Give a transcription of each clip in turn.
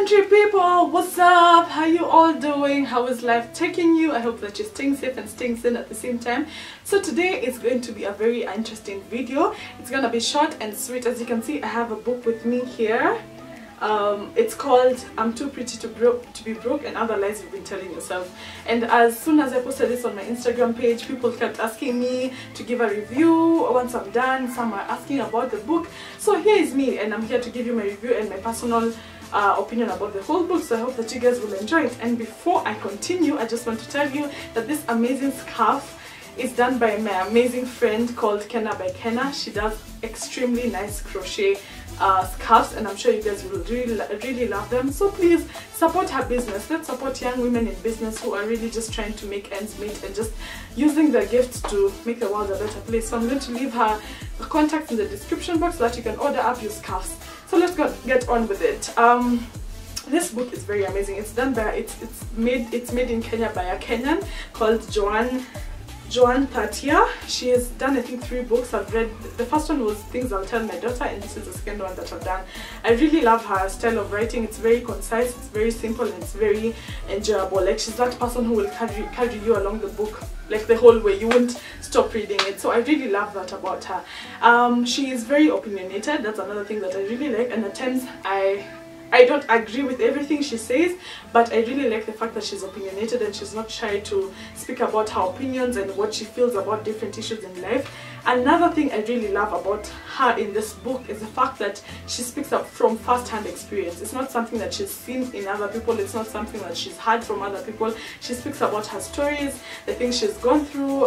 country people, what's up? How you all doing? How is life taking you? I hope that you're staying safe and staying sane at the same time. So today is going to be a very interesting video. It's gonna be short and sweet. As you can see, I have a book with me here. It's called I'm Too Pretty to Be Broke and Other Lies You've Been Telling Yourself. And as soon as I posted this on my Instagram page, people kept asking me to give a review once I'm done. Some are asking about the book. So here is me, and I'm here to give you my review and my personal opinion about the whole book. So I hope that you guys will enjoy it. And before I continue, I just want to tell you that this amazing scarf is done by my amazing friend called Kenna by Kenna. She does extremely nice crochet scarves, and I'm sure you guys will really love them. So please support her business. Let's support young women in business who are really just trying to make ends meet and just using their gifts to make the world a better place. So I'm going to leave her contacts in the description box so that you can order up your scarves. So let's get on with it. This book is very amazing. It's done by it's made in Kenya by a Kenyan called Joan Tatia. She has done I think 3 books. I've read the first one was Things I'll Tell My Daughter, and this is the second one that I've done. I really love her style of writing. It's very concise, it's very simple, and it's very enjoyable. Like, she's that person who will carry you along the book like the whole way. You won't stop reading it. So I really love that about her. She is very opinionated. That's another thing that I really like, and at times I don't agree with everything she says, but I really like the fact that she's opinionated and she's not shy to speak about her opinions and what she feels about different issues in life. Another thing I really love about her in this book is the fact that she speaks up from first-hand experience. It's not something that she's seen in other people, it's not something that she's heard from other people. She speaks about her stories, the things she's gone through,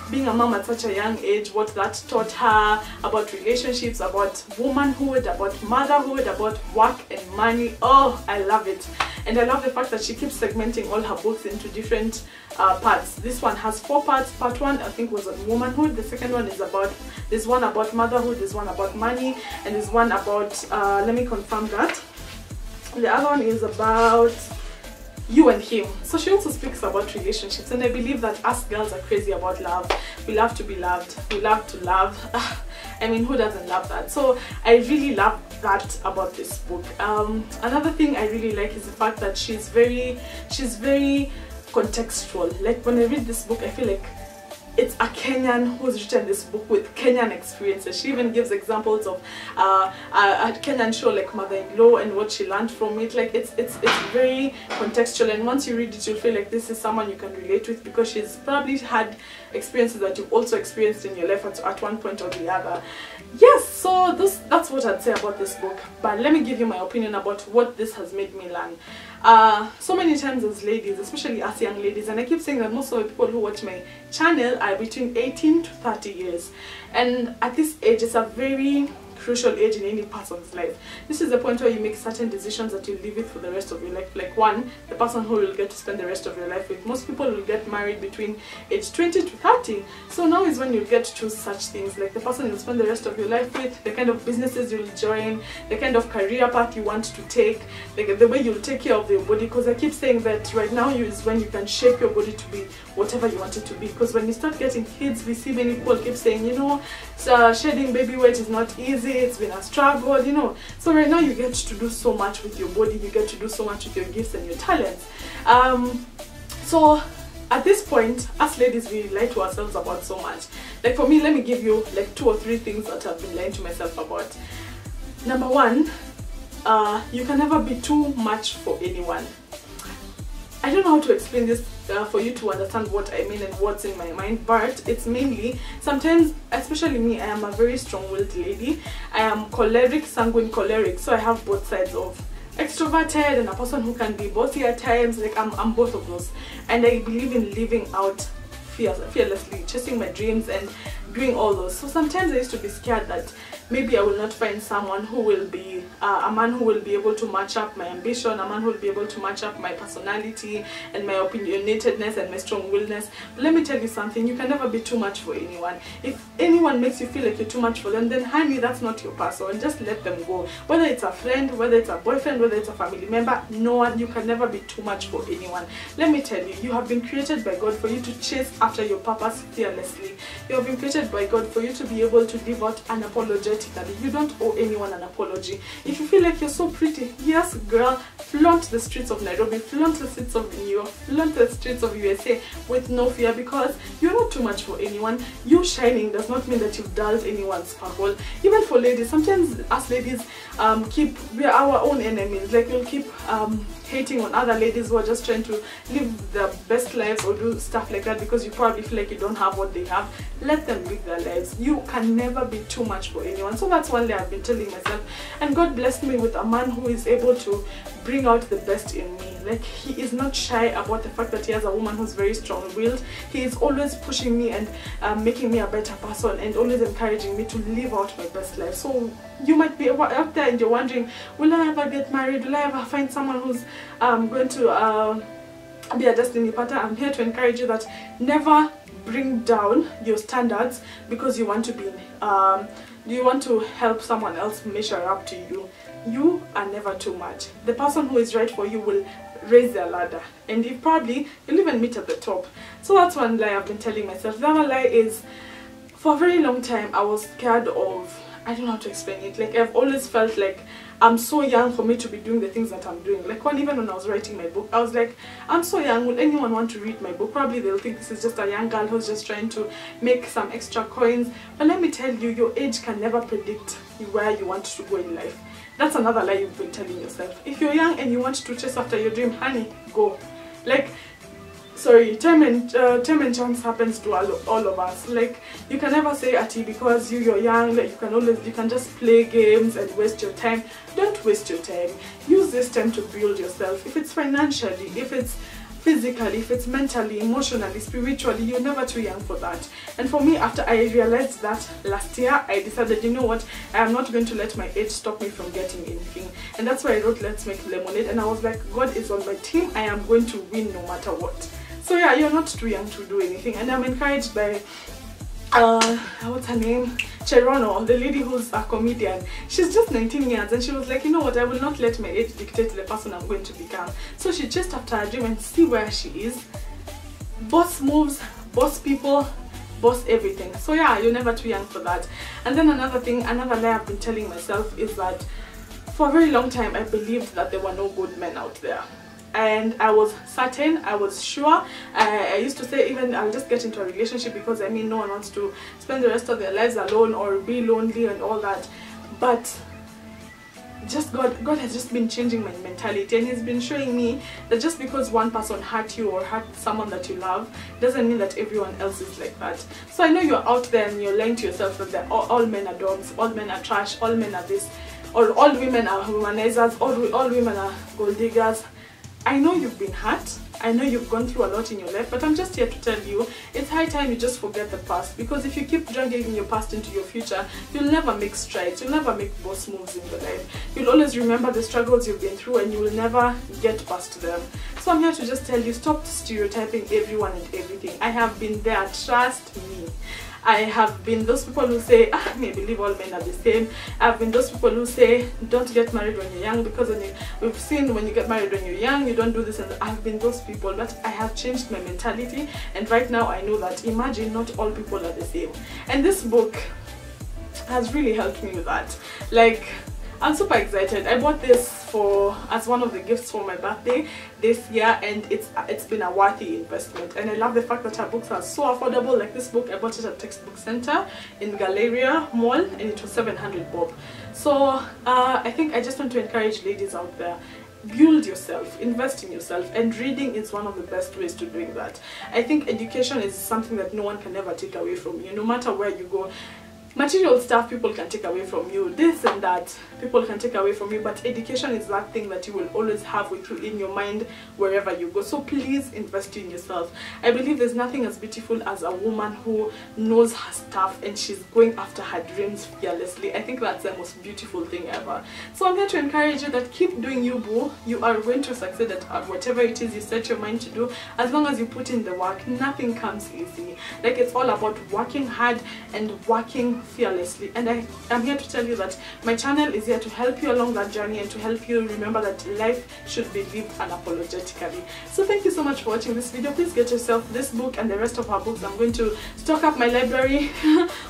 being a mom at such a young age, what that taught her, about relationships, about womanhood, about motherhood, about work and money. Oh, I love it. And I love the fact that she keeps segmenting all her books into different parts. This one has 4 parts. Part 1 I think was on womanhood. The second one is about, there's one about motherhood, there's one about money, and there's one about, let me confirm that. The other one is about you and him. So she also speaks about relationships, and I believe that us girls are crazy about love. We love to be loved, we love to love. I mean, who doesn't love that? So I really love that about this book. Another thing I really like is the fact that she's very contextual. Like, when I read this book, I feel like it's a Kenyan who's written this book with Kenyan experiences. She even gives examples of a Kenyan show like Mother-in-Law and what she learned from it. Like, it's very contextual, and once you read it, you'll feel like this is someone you can relate with, because she's probably had experiences that you've also experienced in your life at one point or the other. Yes, so that's what I'd say about this book. But let me give you my opinion about what this has made me learn. So many times as ladies, especially us young ladies, and I keep saying that most of the people who watch my channel are between 18 to 30 years, and at this age it's a very crucial age in any person's life. This is the point where you make certain decisions that you live with for the rest of your life. Like, one, the person who will get to spend the rest of your life with. Most people will get married between age 20 to 30. So now is when you get to choose such things, like the person you'll spend the rest of your life with, the kind of businesses you'll join, the kind of career path you want to take, the way you'll take care of your body. Because I keep saying that right now is when you can shape your body to be whatever you want it to be. Because when you start getting kids, we see many people keep saying, you know, shedding baby weight is not easy, it's been a struggle, you know. So right now you get to do so much with your body, you get to do so much with your gifts and your talents. So at this point, us ladies, we lie to ourselves about so much. Like, for me, let me give you like 2 or 3 things that I've been lying to myself about. Number 1, you can never be too much for anyone. I don't know how to explain this for you to understand what I mean and what's in my mind, but it's mainly, sometimes, especially me, I am a very strong-willed lady. I am choleric, sanguine choleric, so I have both sides of extroverted and a person who can be bossy at times. Like, I'm both of those, and I believe in living out fearlessly, chasing my dreams and doing all those. So sometimes I used to be scared that maybe I will not find someone who will be a man who will be able to match up my ambition, a man who will be able to match up my personality and my opinionatedness and my strong-willedness. But let me tell you something, you can never be too much for anyone. If anyone makes you feel like you're too much for them, then honey, that's not your person. Just let them go. Whether it's a friend, whether it's a boyfriend, whether it's a family member, no one, you can never be too much for anyone. Let me tell you, you have been created by God for you to chase after your purpose fearlessly. You have been created by God for you to be able to live out unapologetic unapologetically. You don't owe anyone an apology. If you feel like you're so pretty, yes girl, flaunt the streets of Nairobi, flaunt the streets of New York, flaunt the streets of USA with no fear, because you're not too much for anyone. You shining does not mean that you've dulled anyone's sparkle. Even for ladies, sometimes us ladies we are our own enemies. Like we'll keep hating on other ladies who are just trying to live their best lives or do stuff like that because you probably feel like you don't have what they have. Let them live their lives. You can never be too much for anyone. So that's one day I've been telling myself, and God blessed me with a man who is able to bring out the best in me. Like, he is not shy about the fact that he has a woman who's very strong-willed. He is always pushing me and making me a better person, and always encouraging me to live out my best life. So you might be out there and you're wondering, will I ever get married? Will I ever find someone who's going to be a destiny partner? I'm here to encourage you that never bring down your standards because you want to be you want to help someone else measure up to you. You are never too much. The person who is right for you will raise their ladder, and you'll even meet at the top. So that's one lie I've been telling myself. The other lie is, for a very long time I was scared of, I don't know how to explain it, like I've always felt like I'm so young for me to be doing the things that I'm doing. Like even when I was writing my book, I was like, I'm so young, will anyone want to read my book? Probably they'll think this is just a young girl who's just trying to make some extra coins. But let me tell you, your age can never predict where you want to go in life. That's another lie you've been telling yourself. If you're young and you want to chase after your dream, honey, go. Like, sorry, time and chance happens to all of us. Like, you can never say Ati because you're young, like you can just play games and waste your time. Don't waste your time. Use this time to build yourself. If it's financially, if it's physically, if it's mentally, emotionally, spiritually, you're never too young for that. And for me, after I realized that last year, I decided, you know what, I am not going to let my age stop me from getting anything. And that's why I wrote Let's Make Lemonade, and I was like, God is on my team, I am going to win no matter what. So yeah, you're not too young to do anything. And I'm encouraged by what's her name, Cherono, the lady who's a comedian. She's just 19 years, and she was like, you know what, I will not let my age dictate the person I'm going to become. So she chased after her dream and see where she is. Boss moves, boss people, boss everything. So yeah, you're never too young for that. And then another lie I've been telling myself is that for a very long time I believed that there were no good men out there. And I was certain, I was sure. I used to say even I'll just get into a relationship because I mean no one wants to spend the rest of their lives alone or be lonely and all that. But just God has just been changing my mentality, and he's been showing me that just because one person hurt you or hurt someone that you love doesn't mean that everyone else is like that. So I know you're out there and you're lying to yourself that all men are dogs, all men are trash, all men are this, or all women are humanizers, all women are gold diggers. I know you've been hurt, I know you've gone through a lot in your life, but I'm just here to tell you, it's high time you just forget the past, because if you keep dragging your past into your future, you'll never make strides, you'll never make boss moves in your life. You'll always remember the struggles you've been through and you will never get past them. So I'm here to just tell you, stop stereotyping everyone and everything. I have been there, trust me. I have been those people who say, I believe all men are the same. I've been those people who say, don't get married when you're young, because we've seen when you get married when you're young, you don't do this. And I've been those people, but I have changed my mentality, and right now I know that, imagine, not all people are the same. And this book has really helped me with that. Like, I'm super excited. I bought this as one of the gifts for my birthday this year, and it's been a worthy investment. And I love the fact that her books are so affordable. Like this book, I bought it at Textbook Center in Galleria Mall, and it was 700 bob. So I think I just want to encourage ladies out there, build yourself, invest in yourself, and reading is one of the best ways to doing that. I think education is something that no one can ever take away from you, no matter where you go. Material stuff people can take away from you, this and that people can take away from you, but education is that thing that you will always have with you in your mind wherever you go. So please invest in yourself. I believe there's nothing as beautiful as a woman who knows her stuff and she's going after her dreams fearlessly. I think that's the most beautiful thing ever. So I'm here to encourage you that keep doing you, boo. You are going to succeed at whatever it is you set your mind to do, as long as you put in the work. Nothing comes easy. Like, it's all about working hard and working fearlessly. And I'm here to tell you that my channel is here to help you along that journey and to help you remember that life should be lived unapologetically. So thank you so much for watching this video. Please get yourself this book and the rest of her books. I'm going to stock up my library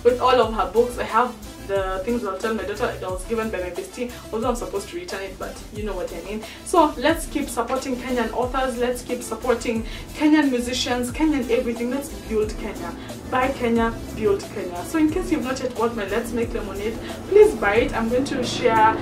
with all of her books. I have the things I'll tell my daughter that was given by my bestie, although I'm supposed to return it, but you know what I mean. So let's keep supporting Kenyan authors, let's keep supporting Kenyan musicians, Kenyan everything. Let's build Kenya. Buy Kenya, build Kenya. So in case you've not yet bought my Let's Make Lemonade, please buy it. I'm going to share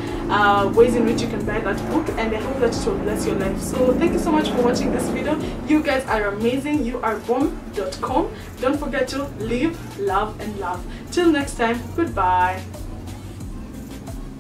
ways in which you can buy that book, and I hope that it will bless your life. So thank you so much for watching this video. You guys are amazing. You are bomb.com. Don't forget to live, love, and love. Till next time, goodbye.